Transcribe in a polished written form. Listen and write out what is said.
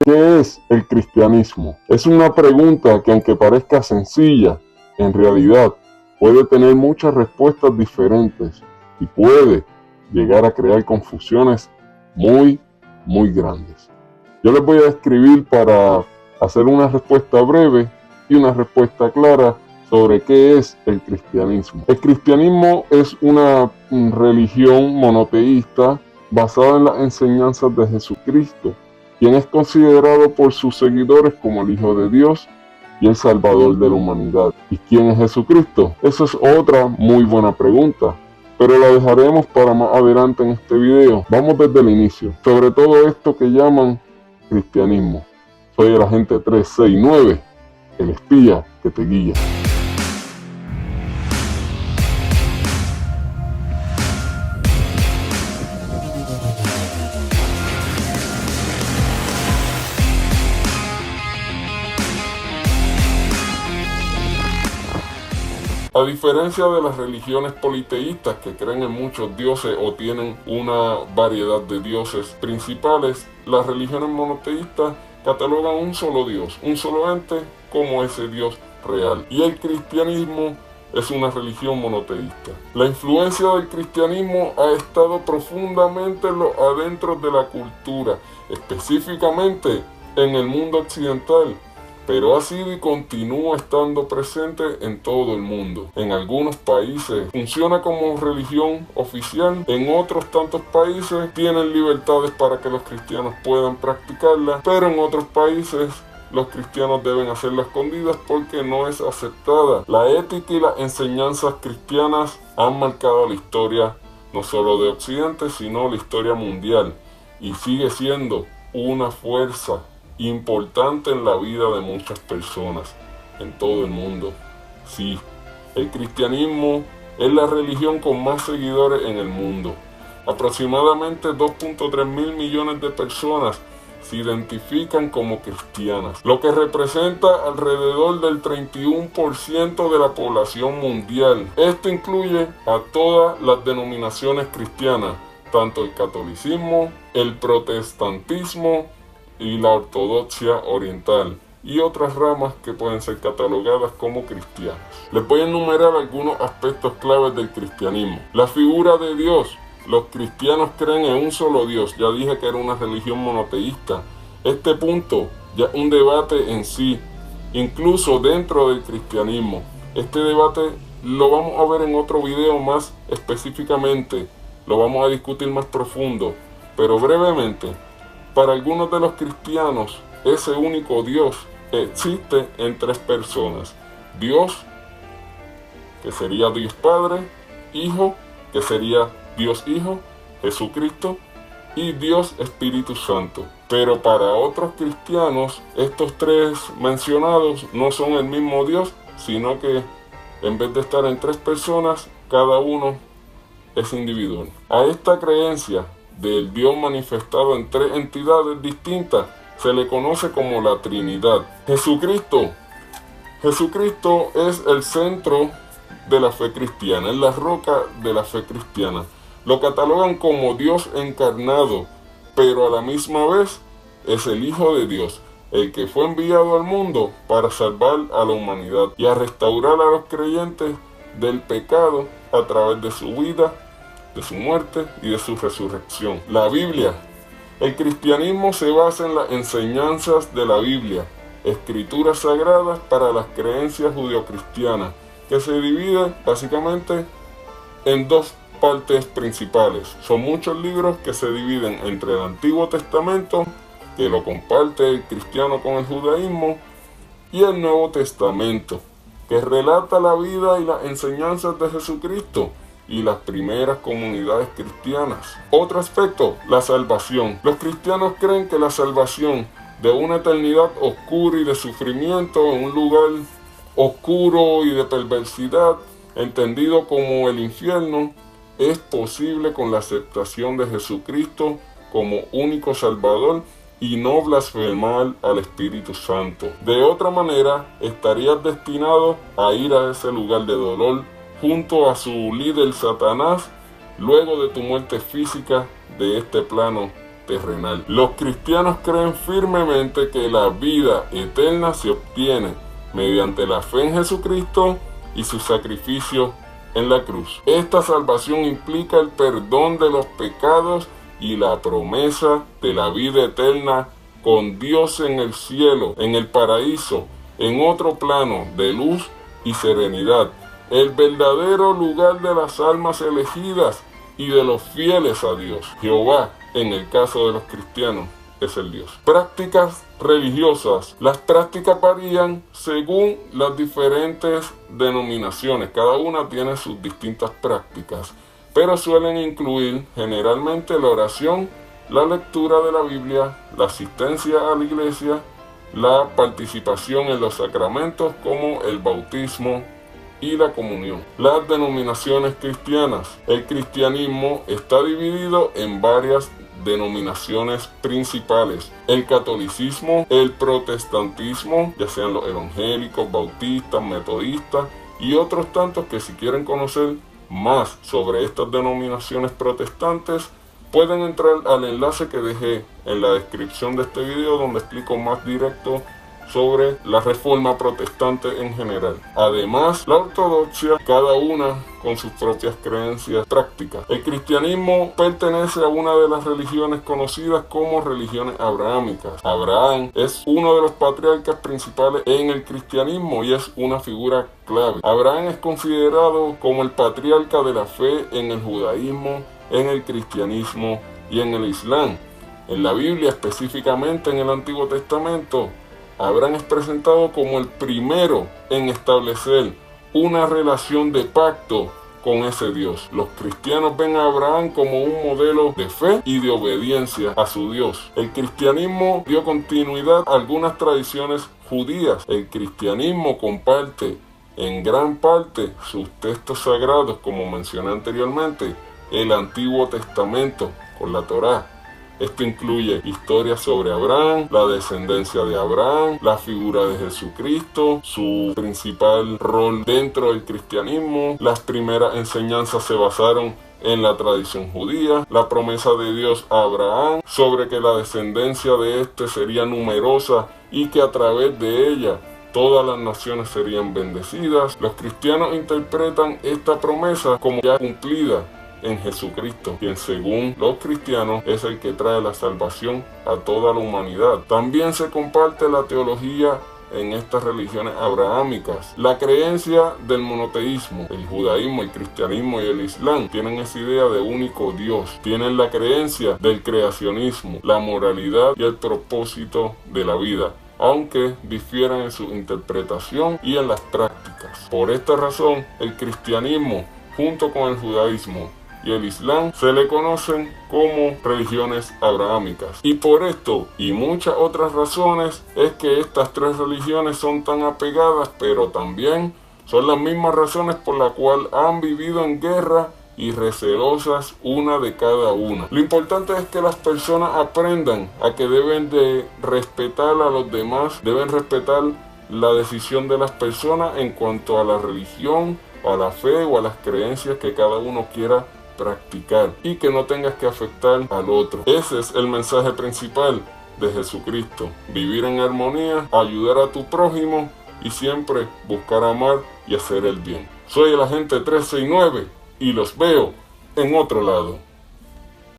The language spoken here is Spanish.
¿Qué es el cristianismo? Es una pregunta que, aunque parezca sencilla, en realidad puede tener muchas respuestas diferentes y puede llegar a crear confusiones muy grandes. Yo les voy a describir para hacer una respuesta breve y una respuesta clara sobre qué es el cristianismo. El cristianismo es una religión monoteísta basada en las enseñanzas de Jesucristo, quien es considerado por sus seguidores como el Hijo de Dios y el Salvador de la humanidad. ¿Y quién es Jesucristo? Esa es otra muy buena pregunta, pero la dejaremos para más adelante en este video. Vamos desde el inicio, sobre todo esto que llaman cristianismo. Soy el agente 369, el espía que te guía. A diferencia de las religiones politeístas que creen en muchos dioses o tienen una variedad de dioses principales, las religiones monoteístas catalogan un solo Dios, un solo ente como ese Dios real. Y el cristianismo es una religión monoteísta. La influencia del cristianismo ha estado profundamente en los adentros de la cultura, específicamente en el mundo occidental, pero ha sido y continúa estando presente en todo el mundo. En algunos países funciona como religión oficial, en otros tantos países tienen libertades para que los cristianos puedan practicarla, pero en otros países los cristianos deben hacerla escondidas porque no es aceptada. La ética y las enseñanzas cristianas han marcado la historia no solo de Occidente, sino la historia mundial, y sigue siendo una fuerza importante en la vida de muchas personas en todo el mundo. Sí, el cristianismo es la religión con más seguidores en el mundo. Aproximadamente 2.3 mil millones de personas se identifican como cristianas, lo que representa alrededor del 31% de la población mundial. Esto incluye a todas las denominaciones cristianas, tanto el catolicismo, el protestantismo y la ortodoxia oriental, y otras ramas que pueden ser catalogadas como cristianas. Les voy a enumerar algunos aspectos claves del cristianismo. La figura de Dios. Los cristianos creen en un solo Dios. Ya dije que era una religión monoteísta. Este punto ya es un debate en sí, incluso dentro del cristianismo. Este debate lo vamos a ver en otro video más específicamente. Lo vamos a discutir más profundo, pero brevemente. Para algunos de los cristianos, ese único Dios existe en tres personas. Dios, que sería Dios Padre; Hijo, que sería Dios Hijo, Jesucristo; y Dios Espíritu Santo. Pero para otros cristianos, estos tres mencionados no son el mismo Dios, sino que en vez de estar en tres personas, cada uno es individual. A esta creencia del Dios manifestado en tres entidades distintas se le conoce como la Trinidad. Jesucristo es el centro de la fe cristiana, es la roca de la fe cristiana. Lo catalogan como Dios encarnado, pero a la misma vez es el Hijo de Dios, el que fue enviado al mundo para salvar a la humanidad y a restaurar a los creyentes del pecado a través de su vida, de su muerte y de su resurrección. La Biblia. El cristianismo se basa en las enseñanzas de la Biblia, escrituras sagradas para las creencias judeocristianas, que se divide básicamente en dos partes principales. Son muchos libros que se dividen entre el Antiguo Testamento, que lo comparte el cristiano con el judaísmo, y el Nuevo Testamento, que relata la vida y las enseñanzas de Jesucristo y las primeras comunidades cristianas. Otro aspecto, la salvación. Los cristianos creen que la salvación de una eternidad oscura y de sufrimiento en un lugar oscuro y de perversidad, entendido como el infierno, es posible con la aceptación de Jesucristo como único Salvador y no blasfemar al Espíritu Santo. De otra manera, estarías destinado a ir a ese lugar de dolor junto a su líder Satanás, luego de tu muerte física de este plano terrenal. Los cristianos creen firmemente que la vida eterna se obtiene mediante la fe en Jesucristo y su sacrificio en la cruz. Esta salvación implica el perdón de los pecados y la promesa de la vida eterna con Dios en el cielo, en el paraíso, en otro plano de luz y serenidad, el verdadero lugar de las almas elegidas y de los fieles a Dios. Jehová, en el caso de los cristianos, es el Dios. Prácticas religiosas. Las prácticas varían según las diferentes denominaciones. Cada una tiene sus distintas prácticas, pero suelen incluir generalmente la oración, la lectura de la Biblia, la asistencia a la iglesia, la participación en los sacramentos como el bautismo y la comunión. Las denominaciones cristianas. El cristianismo está dividido en varias denominaciones principales: el catolicismo, el protestantismo, ya sean los evangélicos, bautistas, metodistas y otros tantos que, si quieren conocer más sobre estas denominaciones protestantes, pueden entrar al enlace que dejé en la descripción de este video, donde explico más directo sobre la reforma protestante en general. Además, la ortodoxia, cada una con sus propias creencias prácticas. El cristianismo pertenece a una de las religiones conocidas como religiones abrahámicas. Abraham es uno de los patriarcas principales en el cristianismo y es una figura clave. Abraham es considerado como el patriarca de la fe en el judaísmo, en el cristianismo y en el islam. En la Biblia, específicamente en el Antiguo Testamento, Abraham es presentado como el primero en establecer una relación de pacto con ese Dios. Los cristianos ven a Abraham como un modelo de fe y de obediencia a su Dios. El cristianismo dio continuidad a algunas tradiciones judías. El cristianismo comparte en gran parte sus textos sagrados, como mencioné anteriormente, el Antiguo Testamento con la Torá. Esto incluye historias sobre Abraham, la descendencia de Abraham, la figura de Jesucristo, su principal rol dentro del cristianismo. Las primeras enseñanzas se basaron en la tradición judía, la promesa de Dios a Abraham sobre que la descendencia de éste sería numerosa y que a través de ella todas las naciones serían bendecidas. Los cristianos interpretan esta promesa como ya cumplida en Jesucristo, quien según los cristianos es el que trae la salvación a toda la humanidad. También se comparte la teología en estas religiones abrahámicas. La creencia del monoteísmo, el judaísmo, el cristianismo y el islam tienen esa idea de único Dios. Tienen la creencia del creacionismo, la moralidad y el propósito de la vida, aunque difieran en su interpretación y en las prácticas. Por esta razón, el cristianismo, junto con el judaísmo y el islam, se le conocen como religiones abrahámicas. Y por esto y muchas otras razones es que estas tres religiones son tan apegadas, pero también son las mismas razones por las cuales han vivido en guerra y recelosas una de cada una. Lo importante es que las personas aprendan a que deben de respetar a los demás, deben respetar la decisión de las personas en cuanto a la religión, a la fe o a las creencias que cada uno quiera practicar, y que no tengas que afectar al otro. Ese es el mensaje principal de Jesucristo: vivir en armonía, ayudar a tu prójimo y siempre buscar amar y hacer el bien. Soy el agente 369 y los veo en otro lado.